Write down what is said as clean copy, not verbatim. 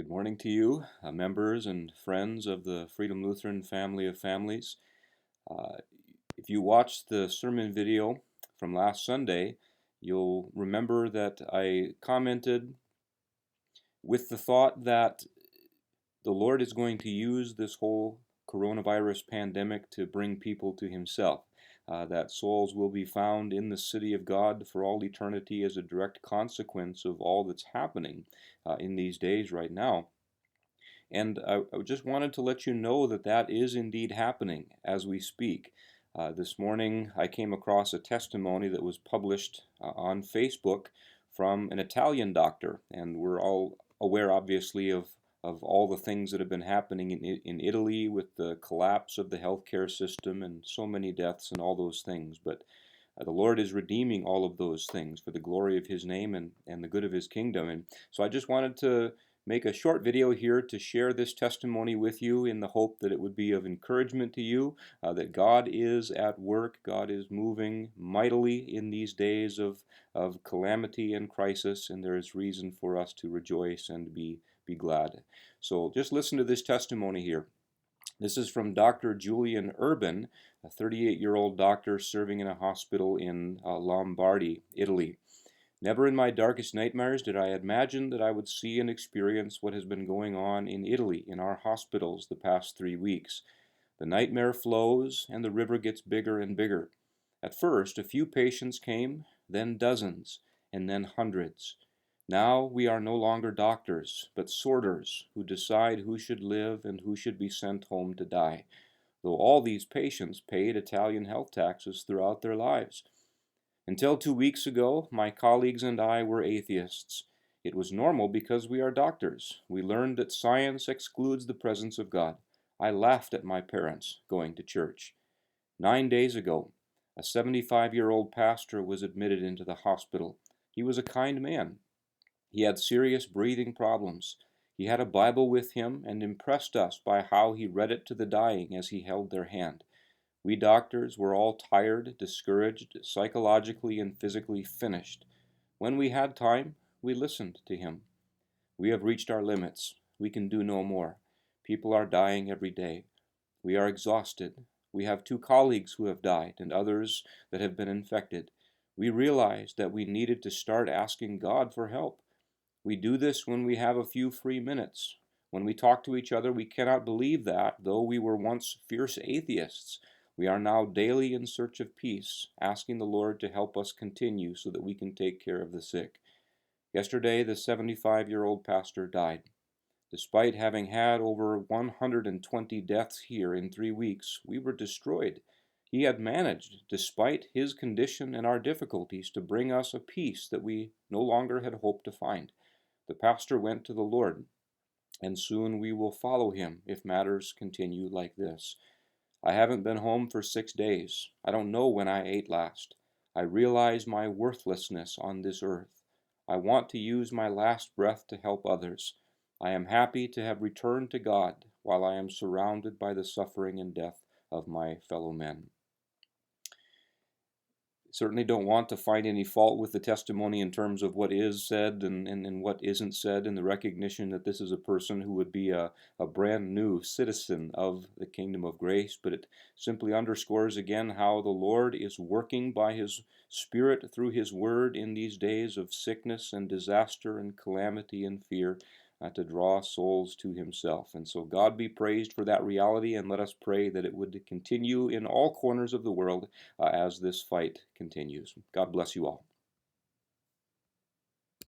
Good morning to you, members and friends of the Freedom Lutheran family of families. Uh, if you watched the sermon video from last Sunday, you'll remember that I commented with the thought that the Lord is going to use this whole coronavirus pandemic to bring people to Himself. That souls will be found in the city of God for all eternity as a direct consequence of all that's happening in these days right now. And I just wanted to let you know that that is indeed happening as we speak. This morning I came across a testimony that was published on Facebook from an Italian doctor, and we're all aware, obviously, of all the things that have been happening in Italy with the collapse of the healthcare system and so many deaths and all those things. But the Lord is redeeming all of those things for the glory of His name and the good of His kingdom. And so I just wanted to make a short video here to share this testimony with you in the hope that it would be of encouragement to you, that God is at work, God is moving mightily in these days of calamity and crisis, and there is reason for us to rejoice and be glad. So just listen to this testimony here. This is from Dr. Julian Urban, a 38-year-old doctor serving in a hospital in Lombardy, Italy. Never in my darkest nightmares did I imagine that I would see and experience what has been going on in Italy in our hospitals the past 3 weeks. The nightmare flows and the river gets bigger and bigger. At first, a few patients came, then dozens, and then hundreds. Now we are no longer doctors, but sorters who decide who should live and who should be sent home to die, though all these patients paid Italian health taxes throughout their lives. Until 2 weeks ago, my colleagues and I were atheists. It was normal because we are doctors. We learned that science excludes the presence of God. I laughed at my parents going to church. 9 days ago, a 75-year-old pastor was admitted into the hospital. He was a kind man. He had serious breathing problems. He had a Bible with him and impressed us by how he read it to the dying as he held their hand. We doctors were all tired, discouraged, psychologically and physically finished. When we had time, we listened to him. We have reached our limits. We can do no more. People are dying every day. We are exhausted. We have 2 colleagues who have died and others that have been infected. We realized that we needed to start asking God for help. We do this when we have a few free minutes. When we talk to each other, we cannot believe that, though we were once fierce atheists, we are now daily in search of peace, asking the Lord to help us continue so that we can take care of the sick. Yesterday, the 75-year-old pastor died. Despite having had over 120 deaths here in 3 weeks, we were destroyed. He had managed, despite his condition and our difficulties, to bring us a peace that we no longer had hoped to find. The pastor went to the Lord, and soon we will follow him if matters continue like this. I haven't been home for 6 days. I don't know when I ate last. I realize my worthlessness on this earth. I want to use my last breath to help others. I am happy to have returned to God while I am surrounded by the suffering and death of my fellow men. Certainly don't want to find any fault with the testimony in terms of what is said and what isn't said, and the recognition that this is a person who would be a brand new citizen of the kingdom of grace, but it simply underscores again how the Lord is working by His Spirit through His Word in these days of sickness and disaster and calamity and fear, to draw souls to Himself. And so God be praised for that reality, and let us pray that it would continue in all corners of the world as this fight continues. God bless you all.